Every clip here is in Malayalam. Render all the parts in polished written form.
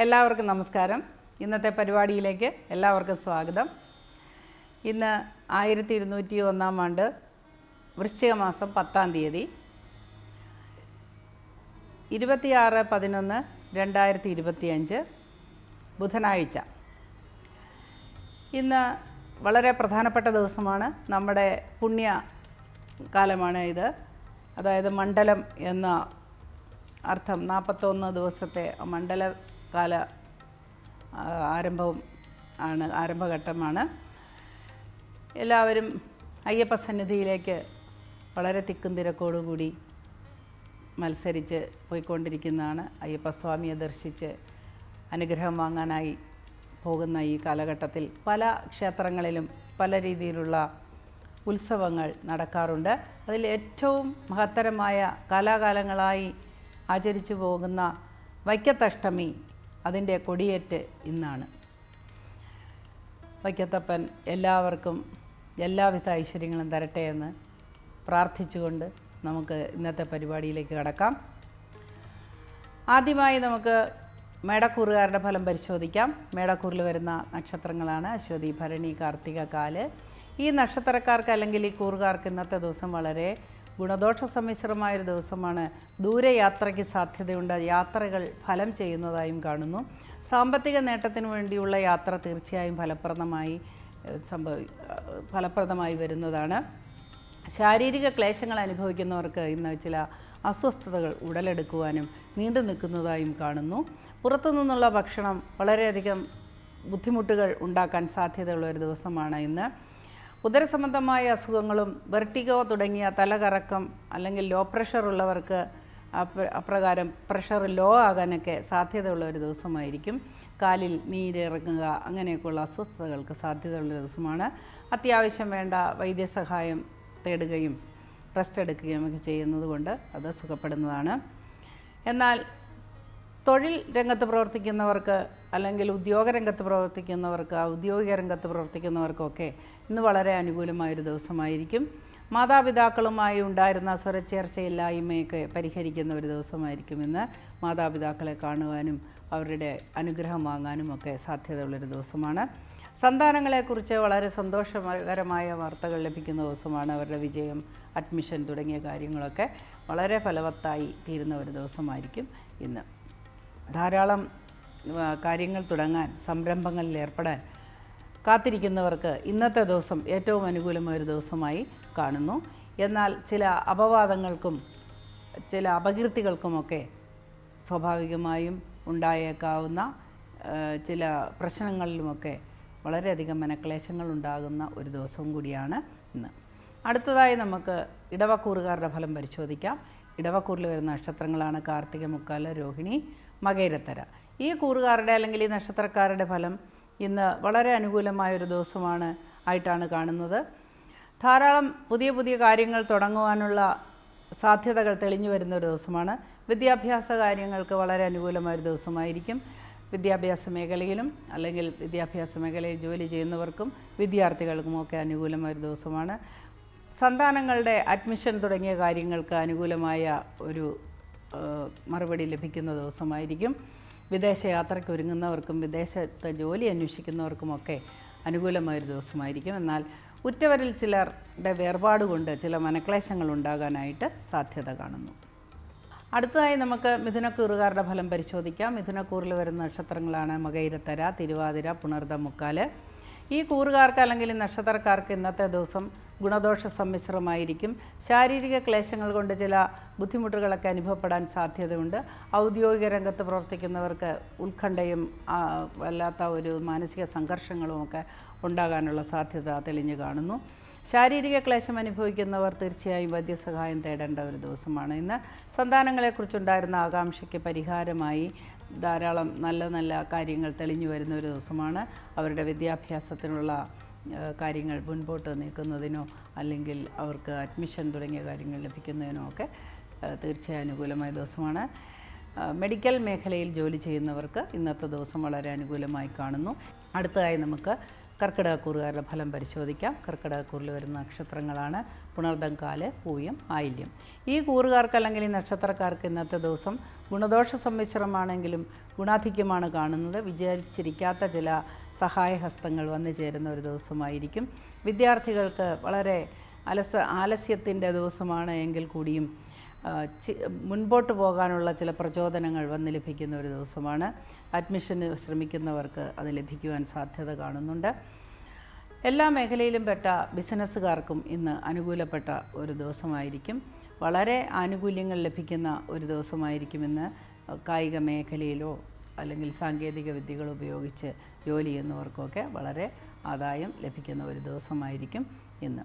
എല്ലാവർക്കും നമസ്കാരം. ഇന്നത്തെ പരിപാടിയിലേക്ക് എല്ലാവർക്കും സ്വാഗതം. ഇന്ന് 1201 ആണ്ട് വൃശ്ചിക മാസം 10-ാം തീയതി 26/11/2025 ബുധനാഴ്ച. ഇന്ന് വളരെ പ്രധാനപ്പെട്ട ദിവസമാണ്. നമ്മുടെ പുണ്യകാലമാണ് ഇത്. അതായത് മണ്ഡലം എന്ന അർത്ഥം 41 ദിവസത്തെ മണ്ഡലകാല ആരംഭഘട്ടമാണ്. എല്ലാവരും അയ്യപ്പ സന്നിധിയിലേക്ക് വളരെ തിക്കും തിരക്കോടുകൂടി മത്സരിച്ച് പോയിക്കൊണ്ടിരിക്കുന്നതാണ്. അയ്യപ്പസ്വാമിയെ ദർശിച്ച് അനുഗ്രഹം വാങ്ങാനായി പോകുന്ന ഈ കാലഘട്ടത്തിൽ പല ക്ഷേത്രങ്ങളിലും പല രീതിയിലുള്ള ഉത്സവങ്ങൾ നടക്കാറുണ്ട്. അതിൽ ഏറ്റവും മഹത്തരമായ കാലാകാലങ്ങളായി ആചരിച്ചു പോകുന്ന വൈക്കത്തഷ്ടമി, അതിൻ്റെ കൊടിയേറ്റ് ഇന്നാണ്. വൈക്കത്തപ്പൻ എല്ലാവർക്കും എല്ലാവിധ ഐശ്വര്യങ്ങളും തരട്ടെ എന്ന് പ്രാർത്ഥിച്ചുകൊണ്ട് നമുക്ക് ഇന്നത്തെ പരിപാടിയിലേക്ക് കടക്കാം. ആദ്യമായി നമുക്ക് മേടക്കൂറുകാരുടെ ഫലം പരിശോധിക്കാം. മേടക്കൂറിൽ വരുന്ന നക്ഷത്രങ്ങളാണ് അശ്വതി, ഭരണി, കാർത്തിക, കാല്. ഈ നക്ഷത്രക്കാർക്ക് അല്ലെങ്കിൽ ഈ കൂറുകാർക്ക് ഇന്നത്തെ ദിവസം വളരെ ഗുണദോഷ സമ്മിശ്രമായൊരു ദിവസമാണ്. ദൂരയാത്രയ്ക്ക് സാധ്യതയുണ്ട്. യാത്രകൾ ഫലം ചെയ്യുന്നതായും കാണുന്നു. സാമ്പത്തിക നേട്ടത്തിന് വേണ്ടിയുള്ള യാത്ര തീർച്ചയായും ഫലപ്രദമായി വരുന്നതാണ്. ശാരീരിക ക്ലേശങ്ങൾ അനുഭവിക്കുന്നവർക്ക് ഇന്ന് ചില അസ്വസ്ഥതകൾ ഉടലെടുക്കുവാനും നീണ്ടു നിൽക്കുന്നതായും കാണുന്നു. പുറത്തുനിന്നുള്ള ഭക്ഷണം വളരെയധികം ബുദ്ധിമുട്ടുകൾ ഉണ്ടാക്കാൻ സാധ്യതയുള്ള ഒരു ദിവസമാണ് ഇന്ന്. ഉദരസംബന്ധമായ അസുഖങ്ങളും വെർട്ടിഗോ തുടങ്ങിയ തലകറക്കം അല്ലെങ്കിൽ ലോ പ്രഷർ ഉള്ളവർക്ക് അപ്രകാരം പ്രഷർ ലോ ആകാനൊക്കെ സാധ്യതയുള്ള ഒരു ദിവസമായിരിക്കും. കാലിൽ നീരിറങ്ങുക അങ്ങനെയൊക്കെയുള്ള അസ്വസ്ഥതകൾക്ക് സാധ്യതയുള്ള ദിവസമാണ്. അത്യാവശ്യം വേണ്ട വൈദ്യസഹായം തേടുകയും റെസ്റ്റ് എടുക്കുകയും ഒക്കെ ചെയ്യുന്നത് കൊണ്ട് അത് സുഖപ്പെടുന്നതാണ്. എന്നാൽ തൊഴിൽ രംഗത്ത് പ്രവർത്തിക്കുന്നവർക്ക് അല്ലെങ്കിൽ ഉദ്യോഗരംഗത്ത് പ്രവർത്തിക്കുന്നവർക്ക്, ഔദ്യോഗിക രംഗത്ത് പ്രവർത്തിക്കുന്നവർക്കൊക്കെ ഇന്ന് വളരെ അനുകൂലമായൊരു ദിവസമായിരിക്കും. മാതാപിതാക്കളുമായി ഉണ്ടായിരുന്ന സ്വരച്ചേർച്ചയില്ലായ്മയൊക്കെ പരിഹരിക്കുന്ന ഒരു ദിവസമായിരിക്കും ഇന്ന്. മാതാപിതാക്കളെ കാണുവാനും അവരുടെ അനുഗ്രഹം വാങ്ങാനും ഒക്കെ സാധ്യതയുള്ളൊരു ദിവസമാണ്. സന്താനങ്ങളെക്കുറിച്ച് വളരെ സന്തോഷകരമായ വാർത്തകൾ ലഭിക്കുന്ന ദിവസമാണ്. അവരുടെ വിജയം, അഡ്മിഷൻ തുടങ്ങിയ കാര്യങ്ങളൊക്കെ വളരെ ഫലവത്തായി തീരുന്ന ഒരു ദിവസമായിരിക്കും ഇന്ന്. ധാരാളം കാര്യങ്ങൾ തുടങ്ങാൻ, സംരംഭങ്ങളിൽ ഏർപ്പെടാൻ കാത്തിരിക്കുന്നവർക്ക് ഇന്നത്തെ ദിവസം ഏറ്റവും അനുകൂലമായൊരു ദിവസമായി കാണുന്നു. എന്നാൽ ചില അപവാദങ്ങൾക്കും ചില അപകീർത്തികൾക്കുമൊക്കെ സ്വാഭാവികമായും ഉണ്ടായേക്കാവുന്ന ചില പ്രശ്നങ്ങളിലുമൊക്കെ വളരെയധികം മനക്ലേശങ്ങൾ ഉണ്ടാകുന്ന ഒരു ദിവസവും കൂടിയാണ് ഇന്ന്. അടുത്തതായി നമുക്ക് ഇടവക്കൂറുകാരുടെ ഫലം പരിശോധിക്കാം. ഇടവക്കൂറിൽ വരുന്ന നക്ഷത്രങ്ങളാണ് കാർത്തിക, മുക്കാല, രോഹിണി, മകയിരത്തര. ഈ കൂറുകാരുടെ അല്ലെങ്കിൽ ഈ നക്ഷത്രക്കാരുടെ ഫലം ഇന്ന് വളരെ അനുകൂലമായൊരു ദിവസമാണ് ആയിട്ടാണ് കാണുന്നത്. ധാരാളം പുതിയ പുതിയ കാര്യങ്ങൾ തുടങ്ങുവാനുള്ള സാധ്യതകൾ തെളിഞ്ഞു വരുന്ന ഒരു ദിവസമാണ്. വിദ്യാഭ്യാസ കാര്യങ്ങൾക്ക് വളരെ അനുകൂലമായൊരു ദിവസമായിരിക്കും. വിദ്യാഭ്യാസ മേഖലയിലും അല്ലെങ്കിൽ വിദ്യാഭ്യാസ മേഖലയിൽ ജോലി ചെയ്യുന്നവർക്കും വിദ്യാർത്ഥികൾക്കുമൊക്കെ അനുകൂലമായൊരു ദിവസമാണ്. സന്താനങ്ങളുടെ അഡ്മിഷൻ തുടങ്ങിയ കാര്യങ്ങൾക്ക് അനുകൂലമായ ഒരു മറുപടി ലഭിക്കുന്ന ദിവസമായിരിക്കും. വിദേശയാത്രയ്ക്ക് ഒരുങ്ങുന്നവർക്കും വിദേശത്ത് ജോലി അന്വേഷിക്കുന്നവർക്കുമൊക്കെ അനുകൂലമായൊരു ദിവസമായിരിക്കും. എന്നാൽ ഉറ്റവരിൽ ചിലരുടെ വേർപാട് കൊണ്ട് ചില മനക്ലേശങ്ങൾ ഉണ്ടാകാനായിട്ട് സാധ്യത കാണുന്നു. അടുത്തതായി നമുക്ക് മിഥുനക്കൂറുകാരുടെ ഫലം പരിശോധിക്കാം. മിഥുനക്കൂറിൽ വരുന്ന നക്ഷത്രങ്ങളാണ് മകയിരത്തര, തിരുവാതിര, പുണർദം, മുക്കാല്. ഈ കൂറുകാർക്ക് അല്ലെങ്കിൽ നക്ഷത്രക്കാർക്ക് ഇന്നത്തെ ദിവസം ഗുണദോഷ സമ്മിശ്രമായിരിക്കും. ശാരീരിക ക്ലേശങ്ങൾ കൊണ്ട് ചില ബുദ്ധിമുട്ടുകളൊക്കെ അനുഭവപ്പെടാൻ സാധ്യതയുണ്ട്. ഔദ്യോഗിക രംഗത്ത് പ്രവർത്തിക്കുന്നവർക്ക് ഉത്കണ്ഠയും വല്ലാത്ത ഒരു മാനസിക സംഘർഷങ്ങളുമൊക്കെ ഉണ്ടാകാനുള്ള സാധ്യത തെളിഞ്ഞു കാണുന്നു. ശാരീരിക ക്ലേശം അനുഭവിക്കുന്നവർ തീർച്ചയായും വൈദ്യസഹായം തേടേണ്ട ഒരു ദിവസമാണ് ഇന്ന്. സന്താനങ്ങളെക്കുറിച്ചുണ്ടായിരുന്ന ആകാംക്ഷയ്ക്ക് പരിഹാരമായി ധാരാളം നല്ല നല്ല കാര്യങ്ങൾ തെളിഞ്ഞു വരുന്ന ഒരു ദിവസമാണ്. അവരുടെ വിദ്യാഭ്യാസത്തിനുള്ള കാര്യങ്ങൾ മുൻപോട്ട് നീക്കുന്നതിനോ അല്ലെങ്കിൽ അവർക്ക് അഡ്മിഷൻ തുടങ്ങിയ കാര്യങ്ങൾ ലഭിക്കുന്നതിനോ ഒക്കെ തീർച്ചയായും അനുകൂലമായ ദിവസമാണ്. മെഡിക്കൽ മേഖലയിൽ ജോലി ചെയ്യുന്നവർക്ക് ഇന്നത്തെ ദിവസം വളരെ അനുകൂലമായി കാണുന്നു. അടുത്തതായി നമുക്ക് കർക്കിടകക്കൂറുകാരുടെ ഫലം പരിശോധിക്കാം. കർക്കിടകക്കൂറിൽ വരുന്ന നക്ഷത്രങ്ങളാണ് പുണർദം, കാല്, പൂയം, ആയില്യം. ഈ കൂറുകാർക്ക് അല്ലെങ്കിൽ ഈ നക്ഷത്രക്കാർക്ക് ഇന്നത്തെ ദിവസം ഗുണദോഷ സമ്മിശ്രമാണെങ്കിലും ഗുണാധിക്യമാണ് കാണുന്നത്. വിചാരിച്ചിരിക്കാത്ത ചില സഹായഹസ്തങ്ങൾ വന്നു ചേരുന്ന ഒരു ദിവസമായിരിക്കും. വിദ്യാർത്ഥികൾക്ക് വളരെ ആലസ്യത്തിൻ്റെ ദിവസമാണ് എങ്കിൽ കൂടിയും മുൻപോട്ട് പോകാനുള്ള ചില പ്രചോദനങ്ങൾ വന്ന് ലഭിക്കുന്ന ഒരു ദിവസമാണ്. അഡ്മിഷന് ശ്രമിക്കുന്നവർക്ക് അത് ലഭിക്കുവാൻ സാധ്യത കാണുന്നുണ്ട്. എല്ലാ മേഖലയിലും പെട്ട ബിസിനസ്സുകാർക്കും ഇന്ന് അനുകൂലപ്പെട്ട ഒരു ദിവസമായിരിക്കും. വളരെ ആനുകൂല്യങ്ങൾ ലഭിക്കുന്ന ഒരു ദിവസമായിരിക്കും ഇന്ന്. കായിക മേഖലയിലോ അല്ലെങ്കിൽ സാങ്കേതിക വിദ്യകൾ ഉപയോഗിച്ച് ജോലി ചെയ്യുന്നവർക്കൊക്കെ വളരെ ആദായം ലഭിക്കുന്ന ഒരു ദിവസമായിരിക്കും ഇന്ന്.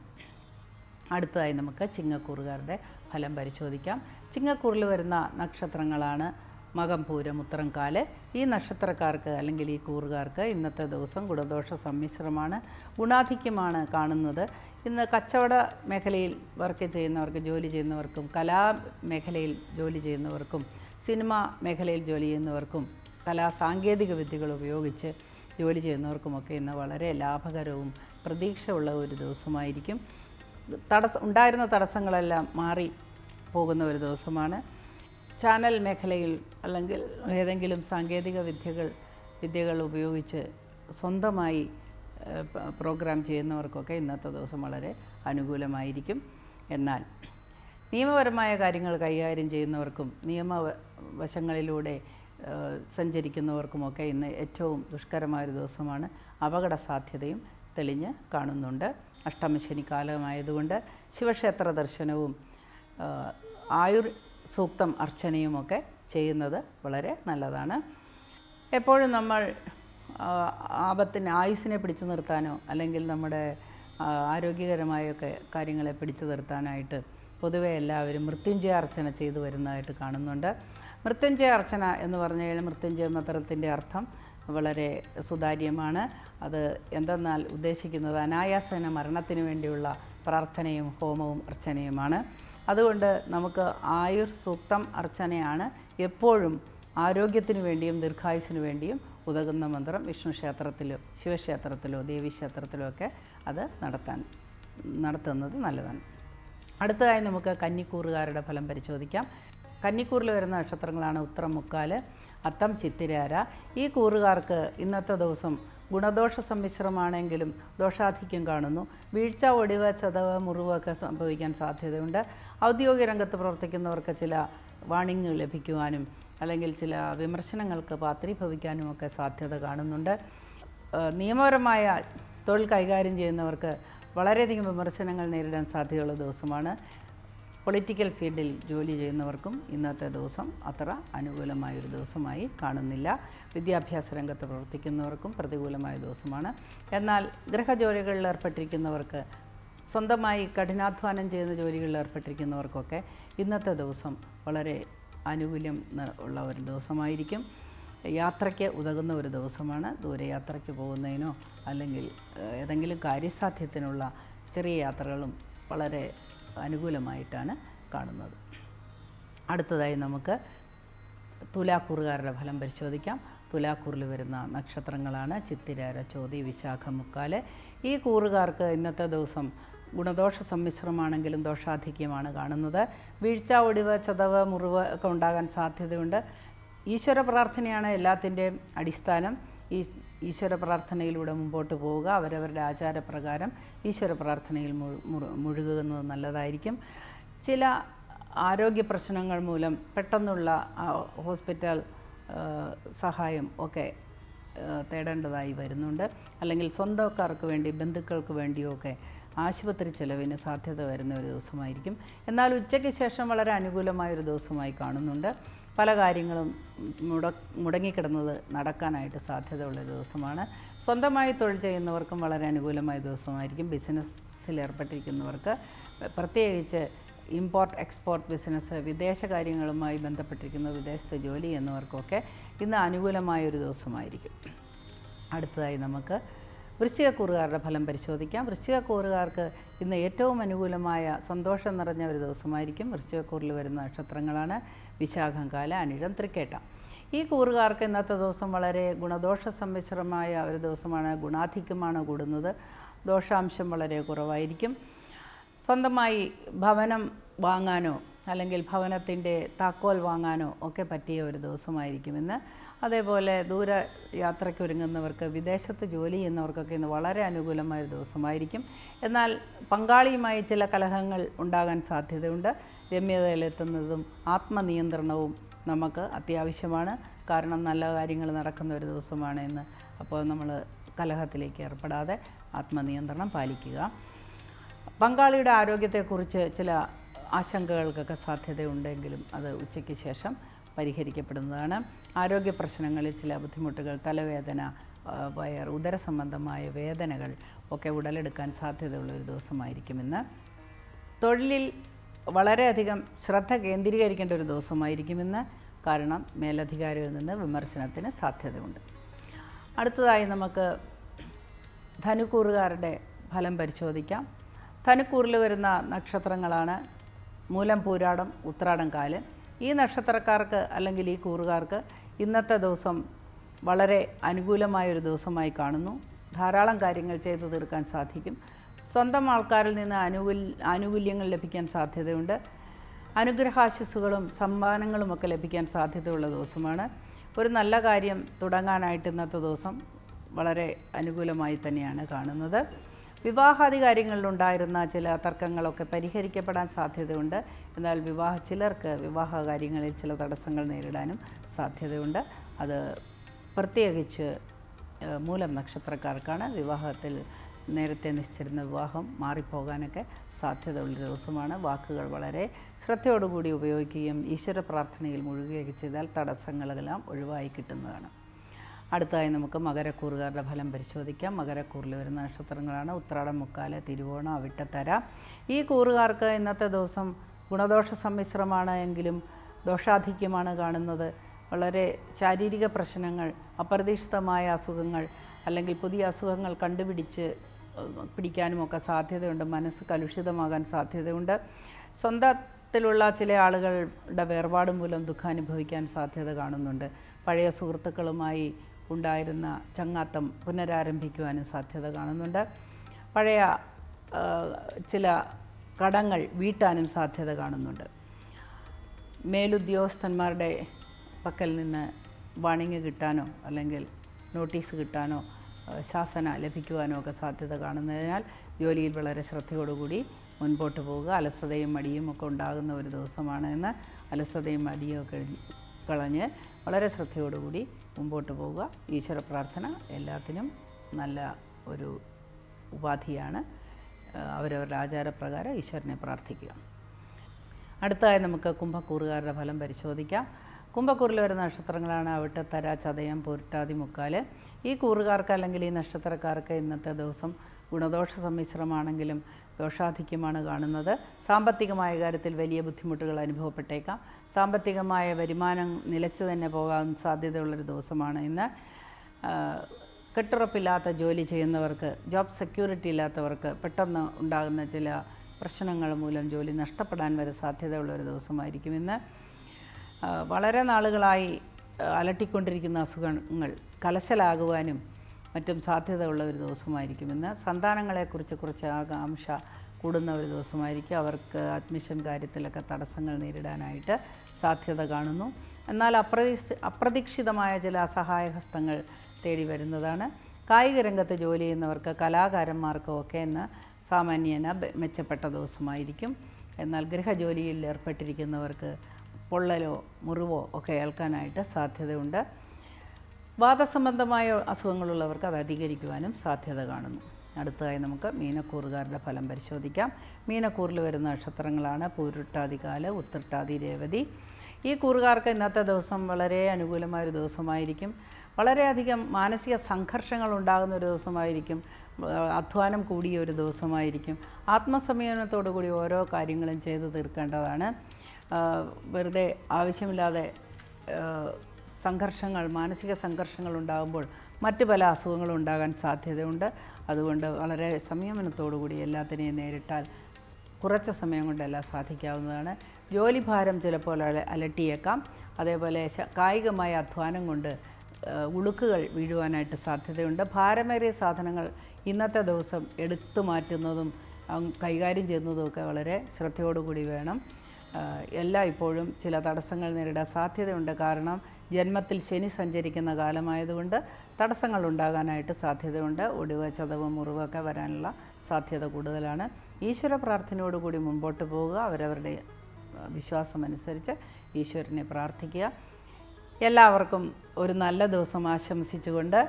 അടുത്തതായി നമുക്ക് ചിങ്ങക്കൂറുകാരുടെ ഫലം പരിശോധിക്കാം. ചിങ്ങക്കൂറിൽ വരുന്ന നക്ഷത്രങ്ങളാണ് മകം, പൂരം, ഉത്തരം, കാല്. ഈ നക്ഷത്രക്കാർക്ക് അല്ലെങ്കിൽ ഈ കൂറുകാർക്ക് ഇന്നത്തെ ദിവസം ഗുണദോഷ സമ്മിശ്രമാണ്, ഗുണാധിക്യമാണ് കാണുന്നത്. ഇന്ന് കച്ചവട മേഖലയിൽ വർക്ക് ചെയ്യുന്നവർക്ക്, ജോലി ചെയ്യുന്നവർക്കും, കലാമേഖലയിൽ ജോലി ചെയ്യുന്നവർക്കും, സിനിമ മേഖലയിൽ ജോലി ചെയ്യുന്നവർക്കും, സാങ്കേതിക വിദ്യകൾ ഉപയോഗിച്ച് ജോലി ചെയ്യുന്നവർക്കുമൊക്കെ ഇന്ന് വളരെ ലാഭകരവും പ്രതീക്ഷയുള്ള ഒരു ദിവസമായിരിക്കും. ഉണ്ടായിരുന്ന തടസ്സങ്ങളെല്ലാം മാറി പോകുന്ന ഒരു ദിവസമാണ്. ചാനൽ മേഖലയിൽ അല്ലെങ്കിൽ ഏതെങ്കിലും സാങ്കേതിക വിദ്യകൾ ഉപയോഗിച്ച് സ്വന്തമായി പ്രോഗ്രാം ചെയ്യുന്നവർക്കൊക്കെ ഇന്നത്തെ ദിവസം വളരെ അനുകൂലമായിരിക്കും. എന്നാൽ നിയമപരമായ കാര്യങ്ങൾ കൈകാര്യം ചെയ്യുന്നവർക്കും നിയമവശങ്ങളിലൂടെ സഞ്ചരിക്കുന്നവർക്കുമൊക്കെ ഇന്ന് ഏറ്റവും ദുഷ്കരമായൊരു ദിവസമാണ്. അപകട സാധ്യതയും തെളിഞ്ഞ് കാണുന്നുണ്ട്. അഷ്ടമശനി കാലമായതുകൊണ്ട് ശിവക്ഷേത്ര ദർശനവും ആയുർ സൂക്തം അർച്ചനയുമൊക്കെ ചെയ്യുന്നത് വളരെ നല്ലതാണ്. എപ്പോഴും നമ്മൾ ആയുസ്സിനെ പിടിച്ചു നിർത്താനോ അല്ലെങ്കിൽ നമ്മുടെ ആരോഗ്യകരമായൊക്കെ കാര്യങ്ങളെ പിടിച്ചു നിർത്താനായിട്ട് പൊതുവെ എല്ലാവരും മൃത്യുഞ്ജയ അർച്ചന ചെയ്തു വരുന്നതായിട്ട് കാണുന്നുണ്ട്. മൃത്യുഞ്ജയ അർച്ചന എന്ന് പറഞ്ഞു കഴിഞ്ഞാൽ മൃത്യുഞ്ജയ മന്ത്രത്തിൻ്റെ അർത്ഥം വളരെ സുതാര്യമാണ്. അത് എന്തെന്നാൽ ഉദ്ദേശിക്കുന്നത് അനായാസന മരണത്തിന് വേണ്ടിയുള്ള പ്രാർത്ഥനയും ഹോമവും അർച്ചനയുമാണ്. അതുകൊണ്ട് നമുക്ക് ആയുർ സൂക്തം അർച്ചനയാണ് എപ്പോഴും ആരോഗ്യത്തിന് വേണ്ടിയും ദീർഘായുസിന് വേണ്ടിയും ഉതകുന്ന മന്ത്രം. വിഷ്ണു ക്ഷേത്രത്തിലോ ശിവക്ഷേത്രത്തിലോ ദേവീക്ഷേത്രത്തിലോ ഒക്കെ അത് നടത്തുന്നത് നല്ലതാണ്. അടുത്തതായി നമുക്ക് കന്നിക്കൂറുകാരുടെ ഫലം പരിശോധിക്കാം. കന്നിക്കൂറിൽ വരുന്ന നക്ഷത്രങ്ങളാണ് ഉത്രം, മുക്കാല്, അത്തം, ചിത്തിരാര. ഈ കൂറുകാർക്ക് ഇന്നത്തെ ദിവസം ഗുണദോഷ സമ്മിശ്രമാണെങ്കിലും ദോഷാധിക്യം കാണുന്നു. വീഴ്ച, ഒടിവ്, ചതവ്, മുറിവൊക്കെ സംഭവിക്കാൻ സാധ്യതയുണ്ട്. ഔദ്യോഗിക രംഗത്ത് പ്രവർത്തിക്കുന്നവർക്ക് ചില വാണിംഗ് ലഭിക്കുവാനും അല്ലെങ്കിൽ ചില വിമർശനങ്ങൾക്ക് പാത്രീഭവിക്കാനുമൊക്കെ സാധ്യത കാണുന്നുണ്ട്. നിയമപരമായ തൊഴിൽ കൈകാര്യം ചെയ്യുന്നവർക്ക് വളരെയധികം വിമർശനങ്ങൾ നേരിടാൻ സാധ്യതയുള്ള ദിവസമാണ്. പൊളിറ്റിക്കൽ ഫീൽഡിൽ ജോലി ചെയ്യുന്നവർക്കും ഇന്നത്തെ ദിവസം അത്ര അനുകൂലമായൊരു ദിവസമായി കാണുന്നില്ല. വിദ്യാഭ്യാസ രംഗത്ത് പ്രവർത്തിക്കുന്നവർക്കും പ്രതികൂലമായ ദിവസമാണ്. എന്നാൽ ഗൃഹജോലികളിൽ ഏർപ്പെട്ടിരിക്കുന്നവർക്ക്, സ്വന്തമായി കഠിനാധ്വാനം ചെയ്യുന്ന ജോലികളിൽ ഏർപ്പെട്ടിരിക്കുന്നവർക്കൊക്കെ ഇന്നത്തെ ദിവസം വളരെ ആനുകൂല്യം ഉള്ള ഒരു ദിവസമായിരിക്കും. യാത്രയ്ക്ക് ഉതകുന്ന ഒരു ദിവസമാണ്. ദൂരയാത്രയ്ക്ക് പോകുന്നതിനോ അല്ലെങ്കിൽ ഏതെങ്കിലും കാര്യസാധ്യത്തിനുള്ള ചെറിയ യാത്രകളും വളരെ അനുകൂലമായിട്ടാണ് കാണുന്നത്. അടുത്തതായി നമുക്ക് തുലാക്കൂറുകാരുടെ ഫലം പരിശോധിക്കാം. തുലാക്കൂറിൽ വരുന്ന നക്ഷത്രങ്ങളാണ് ചിത്തിരാര, ചോതി, വിശാഖ, മുക്കാല്. ഈ കൂറുകാർക്ക് ഇന്നത്തെ ദിവസം ഗുണദോഷ സമ്മിശ്രമാണെങ്കിലും ദോഷാധിക്യമാണ് കാണുന്നത്. വീഴ്ച, ഒടിവ്, ചതവ്, മുറിവ് ഒക്കെ ഉണ്ടാകാൻ സാധ്യതയുണ്ട്. ഈശ്വര പ്രാർത്ഥനയാണ് എല്ലാത്തിൻ്റെയും അടിസ്ഥാനം. ഈശ്വര പ്രാർത്ഥനയിലൂടെ മുമ്പോട്ട് പോവുക, അവരവരുടെ ആചാരപ്രകാരം ഈശ്വര പ്രാർത്ഥനയിൽ മുഴുകുന്നത് നല്ലതായിരിക്കും. ചില ആരോഗ്യ പ്രശ്നങ്ങൾ മൂലം പെട്ടെന്നുള്ള ഹോസ്പിറ്റൽ സഹായം ഒക്കെ തേടേണ്ടതായി വരുന്നുണ്ട്. അല്ലെങ്കിൽ സ്വന്തക്കാർക്ക് വേണ്ടി, ബന്ധുക്കൾക്ക് വേണ്ടിയൊക്കെ ആശുപത്രി ചെലവിന് സാധ്യത വരുന്ന ഒരു ദിവസമായിരിക്കും. എന്നാൽ ഉച്ചയ്ക്ക് ശേഷം വളരെ അനുകൂലമായൊരു ദിവസമായി കാണുന്നുണ്ട്. പല കാര്യങ്ങളും മുടങ്ങിക്കിടന്നത് നടക്കാനായിട്ട് സാധ്യതയുള്ള ദിവസമാണ്. സ്വന്തമായി തൊഴിൽ ചെയ്യുന്നവർക്കും വളരെ അനുകൂലമായ ദിവസമായിരിക്കും. ബിസിനസ്സിൽ ഏർപ്പെട്ടിരിക്കുന്നവർക്ക്, പ്രത്യേകിച്ച് ഇമ്പോർട്ട് എക്സ്പോർട്ട് ബിസിനസ്, വിദേശ കാര്യങ്ങളുമായി ബന്ധപ്പെട്ടിരിക്കുന്ന വിദേശത്ത് ജോലി ചെയ്യുന്നവർക്കൊക്കെ ഇന്ന് അനുകൂലമായൊരു ദിവസമായിരിക്കും. അടുത്തതായി നമുക്ക് വൃശ്ചികക്കൂറുകാരുടെ ഫലം പരിശോധിക്കാം. വൃശ്ചികക്കൂറുകാർക്ക് ഇന്ന് ഏറ്റവും അനുകൂലമായ സന്തോഷം നിറഞ്ഞ ഒരു ദിവസമായിരിക്കും. വൃശ്ചികക്കൂറിൽ വരുന്ന നക്ഷത്രങ്ങളാണ് വിശാഖം, കാല, അനിഴം, തൃക്കേട്ട. ഈ ഈ കൂറുകാർക്ക് ഇന്നത്തെ ദിവസം വളരെ ഗുണദോഷ സമ്മിശ്രമായ ഒരു ദിവസമാണ്. ഗുണാധിക്യമാണ് കൂടുന്നത്, ദോഷാംശം വളരെ കുറവായിരിക്കും. സ്വന്തമായി ഭവനം വാങ്ങാനോ അല്ലെങ്കിൽ ഭവനത്തിൻ്റെ താക്കോൽ വാങ്ങാനോ ഒക്കെ പറ്റിയ ഒരു ദിവസമായിരിക്കും ഇന്ന്. അതേപോലെ ദൂര യാത്രയ്ക്ക് ഒരുങ്ങുന്നവർക്ക്, വിദേശത്ത് ജോലി ചെയ്യുന്നവർക്കൊക്കെ ഇന്ന് വളരെ അനുകൂലമായ ഒരു ദിവസമായിരിക്കും. എന്നാൽ പങ്കാളിയുമായി ചില കലഹങ്ങൾ ഉണ്ടാകാൻ സാധ്യതയുണ്ട്. രമ്യതയിലെത്തുന്നതും ആത്മനിയന്ത്രണവും നമുക്ക് അത്യാവശ്യമാണ്. കാരണം നല്ല കാര്യങ്ങൾ നടക്കുന്ന ഒരു ദിവസമാണ് ഇന്ന്. അപ്പോൾ നമ്മൾ കലഹത്തിലേക്ക് ഏർപ്പെടാതെ ആത്മനിയന്ത്രണം പാലിക്കുക. പങ്കാളിയുടെ ആരോഗ്യത്തെക്കുറിച്ച് ചില ആശങ്കകൾക്കൊക്കെ സാധ്യതയുണ്ടെങ്കിലും അത് ഉച്ചയ്ക്ക് ശേഷം പരിഹരിക്കപ്പെടുന്നതാണ്. ആരോഗ്യ പ്രശ്നങ്ങളിൽ ചില ബുദ്ധിമുട്ടുകൾ, തലവേദന, ഉദര സംബന്ധമായ വേദനകൾ ഒക്കെ ഉടലെടുക്കാൻ സാധ്യതയുള്ള ഒരു ദിവസമായിരിക്കും ഇന്ന്. തൊഴിലിൽ വളരെയധികം ശ്രദ്ധ കേന്ദ്രീകരിക്കേണ്ട ഒരു ദിവസമായിരിക്കും ഇന്ന്. കാരണം മേലധികാരിയിൽ നിന്ന് വിമർശനത്തിന് സാധ്യതയുണ്ട്. അടുത്തതായി നമുക്ക് ധനുക്കൂറുകാരുടെ ഫലം പരിശോധിക്കാം. ധനുക്കൂറിൽ വരുന്ന നക്ഷത്രങ്ങളാണ് മൂലം, പൂരാടം, ഉത്രാടം, കാല്. ഈ നക്ഷത്രക്കാർക്ക് അല്ലെങ്കിൽ ഈ കൂറുകാർക്ക് ഇന്നത്തെ ദിവസം വളരെ അനുകൂലമായൊരു ദിവസമായി കാണുന്നു. ധാരാളം കാര്യങ്ങൾ ചെയ്തു തീർക്കാൻ സാധിക്കും. സ്വന്തം ആൾക്കാരിൽ നിന്ന് ആനുകൂല്യങ്ങൾ ലഭിക്കാൻ സാധ്യതയുണ്ട്. അനുഗ്രഹാശിസ്സുകളും സമ്മാനങ്ങളുമൊക്കെ ലഭിക്കാൻ സാധ്യതയുള്ള ദിവസമാണ്. ഒരു നല്ല കാര്യം തുടങ്ങാനായിട്ട് ഇന്നത്തെ ദിവസം വളരെ അനുകൂലമായി തന്നെയാണ് കാണുന്നത്. വിവാഹാദി കാര്യങ്ങളിലുണ്ടായിരുന്ന ചില തർക്കങ്ങളൊക്കെ പരിഹരിക്കപ്പെടാൻ സാധ്യതയുണ്ട്. എന്നാൽ ചിലർക്ക് വിവാഹ കാര്യങ്ങളിൽ ചില തടസ്സങ്ങൾ നേരിടാനും സാധ്യതയുണ്ട്. അത് പ്രത്യേകിച്ച് മൂലം നക്ഷത്രക്കാർക്കാണ്. വിവാഹത്തിൽ നേരത്തെ നിശ്ചയിച്ചിരുന്ന വിവാഹം മാറിപ്പോകാനൊക്കെ സാധ്യതയുള്ള ദിവസമാണ്. വാക്കുകൾ വളരെ ശ്രദ്ധയോടുകൂടി ഉപയോഗിക്കുകയും ഈശ്വര പ്രാർത്ഥനയിൽ മുഴുകുകയൊക്കെ ചെയ്താൽ തടസ്സങ്ങളെല്ലാം ഒഴിവായി കിട്ടുന്നതാണ്. അടുത്തതായി നമുക്ക് മകരക്കൂറുകാരുടെ ഫലം പരിശോധിക്കാം. മകരക്കൂറിൽ വരുന്ന നക്ഷത്രങ്ങളാണ് ഉത്രാടം, മുക്കാല്, തിരുവോണം, അവിട്ടത്തര. ഈ കൂറുകാർക്ക് ഇന്നത്തെ ദിവസം ഗുണദോഷ സമ്മിശ്രമാണ് എങ്കിലും ദോഷാധിക്യമാണ് കാണുന്നത്. വളരെ ശാരീരിക പ്രശ്നങ്ങൾ, അപ്രതീക്ഷിതമായ അസുഖങ്ങൾ അല്ലെങ്കിൽ പുതിയ അസുഖങ്ങൾ പിടിക്കാനുമൊക്കെ സാധ്യതയുണ്ട്. മനസ്സ് കലുഷിതമാകാൻ സാധ്യതയുണ്ട്. സ്വന്തത്തിലുള്ള ചില ആളുകളുടെ വേർപാട് മൂലം ദുഃഖാനുഭവിക്കാൻ സാധ്യത കാണുന്നുണ്ട്. പഴയ സുഹൃത്തുക്കളുമായി ഉണ്ടായിരുന്ന ചങ്ങാത്തം പുനരാരംഭിക്കുവാനും സാധ്യത കാണുന്നുണ്ട്. പഴയ ചില കടങ്ങൾ വീട്ടാനും സാധ്യത കാണുന്നുണ്ട്. മേലുദ്യോഗസ്ഥന്മാരുടെ പക്കൽ നിന്ന് വാണിംഗ് കിട്ടാനോ അല്ലെങ്കിൽ നോട്ടീസ് കിട്ടാനോ ശാസന ലഭിക്കുവാനോ ഒക്കെ സാധ്യത കാണുന്നതിനാൽ ജോലിയിൽ വളരെ ശ്രദ്ധയോടുകൂടി മുൻപോട്ട് പോവുക. അലസതയും മടിയും ഒക്കെ ഉണ്ടാകുന്ന ഒരു ദിവസമാണ് ഇന്ന്. അലസതയും മടിയും ഒക്കെ കളഞ്ഞ് വളരെ ശ്രദ്ധയോടുകൂടി മുമ്പോട്ട് പോവുക. ഈശ്വര പ്രാർത്ഥന എല്ലാത്തിനും നല്ല ഒരു ഉപാധിയാണ്. അവരവരുടെ ആചാരപ്രകാരം ഈശ്വരനെ പ്രാർത്ഥിക്കുക. അടുത്തതായി നമുക്ക് കുംഭക്കൂറുകാരുടെ ഫലം പരിശോധിക്കാം. കുംഭക്കൂറിൽ വരുന്ന നക്ഷത്രങ്ങളാണ് അവിട്ടത്തര, ചതയം, പൂരുട്ടാതി, മുക്കാല്. ഈ കൂറുകാർക്ക് അല്ലെങ്കിൽ ഈ നക്ഷത്രക്കാർക്ക് ഇന്നത്തെ ദിവസം ഗുണദോഷ സമ്മിശ്രമാണെങ്കിലും ദോഷാധിക്യമാണ് കാണുന്നത്. സാമ്പത്തികമായ കാര്യത്തിൽ വലിയ ബുദ്ധിമുട്ടുകൾ അനുഭവപ്പെട്ടേക്കാം. സാമ്പത്തികമായ വരുമാനം നിലച്ചു തന്നെ പോകാൻ സാധ്യതയുള്ളൊരു ദിവസമാണ് ഇന്ന്. കെട്ടുറപ്പില്ലാത്ത ജോലി ചെയ്യുന്നവർക്ക്, ജോബ് സെക്യൂരിറ്റി ഇല്ലാത്തവർക്ക് പെട്ടെന്ന് ഉണ്ടാകുന്ന ചില പ്രശ്നങ്ങൾ മൂലം ജോലി നഷ്ടപ്പെടാൻ വരെ സാധ്യതയുള്ളൊരു ദിവസമായിരിക്കും ഇന്ന്. വളരെ നാളുകളായി അലട്ടിക്കൊണ്ടിരിക്കുന്ന അസുഖങ്ങൾ കലശലാകുവാനും മറ്റും സാധ്യതയുള്ള ഒരു ദിവസമായിരിക്കും ഇന്ന്. സന്താനങ്ങളെക്കുറിച്ച് കുറച്ച് ആകാംക്ഷ കൂടുന്ന ഒരു ദിവസമായിരിക്കും. അവർക്ക് അഡ്മിഷൻ കാര്യത്തിലൊക്കെ തടസ്സങ്ങൾ നേരിടാനായിട്ട് സാധ്യത കാണുന്നു. എന്നാൽ അപ്രതീക്ഷിതമായ ചില സഹായഹസ്തങ്ങൾ തേടി വരുന്നതാണ്. കായിക രംഗത്ത് ജോലി ചെയ്യുന്നവർക്ക്, കലാകാരന്മാർക്കും ഒക്കെ ഇന്ന് സാമാന്യേന മെച്ചപ്പെട്ട ദിവസമായിരിക്കും. എന്നാൽ ഗൃഹജോലിയിൽ ഏർപ്പെട്ടിരിക്കുന്നവർക്ക് പൊള്ളലോ മുറിവോ ഒക്കെ ഏൽക്കാനായിട്ട് സാധ്യതയുണ്ട്. വാദസംബന്ധമായ അസുഖങ്ങളുള്ളവർക്ക് അത് അധികരിക്കുവാനും സാധ്യത കാണുന്നു. അടുത്തതായി നമുക്ക് മീനക്കൂറുകാരുടെ ഫലം പരിശോധിക്കാം. മീനക്കൂറിൽ വരുന്ന നക്ഷത്രങ്ങളാണ് പൂരുട്ടാതി, കാല്, ഉത്രട്ടാതി, രേവതി. ഈ കൂറുകാർക്ക് ഇന്നത്തെ ദിവസം വളരെ അനുകൂലമായൊരു ദിവസമായിരിക്കും. വളരെയധികം മാനസിക സംഘർഷങ്ങൾ ഉണ്ടാകുന്ന ഒരു ദിവസമായിരിക്കും. അധ്വാനം കൂടിയ ഒരു ദിവസമായിരിക്കും. ആത്മസംയമനത്തോടുകൂടി ഓരോ കാര്യങ്ങളും ചെയ്തു തീർക്കേണ്ടതാണ്. വെറുതെ ആവശ്യമില്ലാതെ മാനസിക സംഘർഷങ്ങൾ ഉണ്ടാകുമ്പോൾ മറ്റ് പല അസുഖങ്ങളും ഉണ്ടാകാൻ സാധ്യതയുണ്ട്. അതുകൊണ്ട് വളരെ സംയമനത്തോടുകൂടി എല്ലാത്തിനെയും നേരിട്ടാൽ കുറച്ച് സമയം കൊണ്ടെല്ലാം സാധിക്കാവുന്നതാണ്. ജോലിഭാരം ചിലപ്പോൾ അലട്ടിയേക്കാം. അതേപോലെ കായികമായ അധ്വാനം കൊണ്ട് ഉളുക്കുകൾ വീഴുവാനായിട്ട് സാധ്യതയുണ്ട്. ഭാരമേറിയ സാധനങ്ങൾ ഇന്നത്തെ ദിവസം എടുത്തു മാറ്റുന്നതും കൈകാര്യം ചെയ്യുന്നതുമൊക്കെ വളരെ ശ്രദ്ധയോടുകൂടി വേണം. ഇപ്പോഴും ചില തടസ്സങ്ങൾ നേരിടാൻ സാധ്യതയുണ്ട്. കാരണം ജന്മത്തിൽ ശനി സഞ്ചരിക്കുന്ന കാലമായതുകൊണ്ട് തടസ്സങ്ങൾ ഉണ്ടാകാനായിട്ട് സാധ്യതയുണ്ട്. ഒടിവ്, ചതവ്, മുറിവൊക്കെ വരാനുള്ള സാധ്യത കൂടുതലാണ്. ഈശ്വര പ്രാർത്ഥനയോടുകൂടി മുമ്പോട്ട് പോവുക. അവരവരുടെ വിശ്വാസമനുസരിച്ച് ഈശ്വരനെ പ്രാർത്ഥിക്കുക. എല്ലാവർക്കും ഒരു നല്ല ദിവസം ആശംസിച്ചുകൊണ്ട്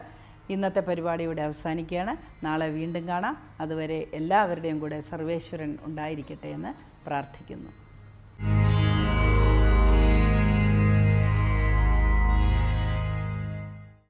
ഇന്നത്തെ പരിപാടി ഇവിടെ അവസാനിക്കുകയാണ്. നാളെ വീണ്ടും കാണാം. അതുവരെ എല്ലാവരുടെയും കൂടെ സർവേശ്വരൻ ഉണ്ടായിരിക്കട്ടെ എന്ന് പ്രാർത്ഥിക്കുന്നു.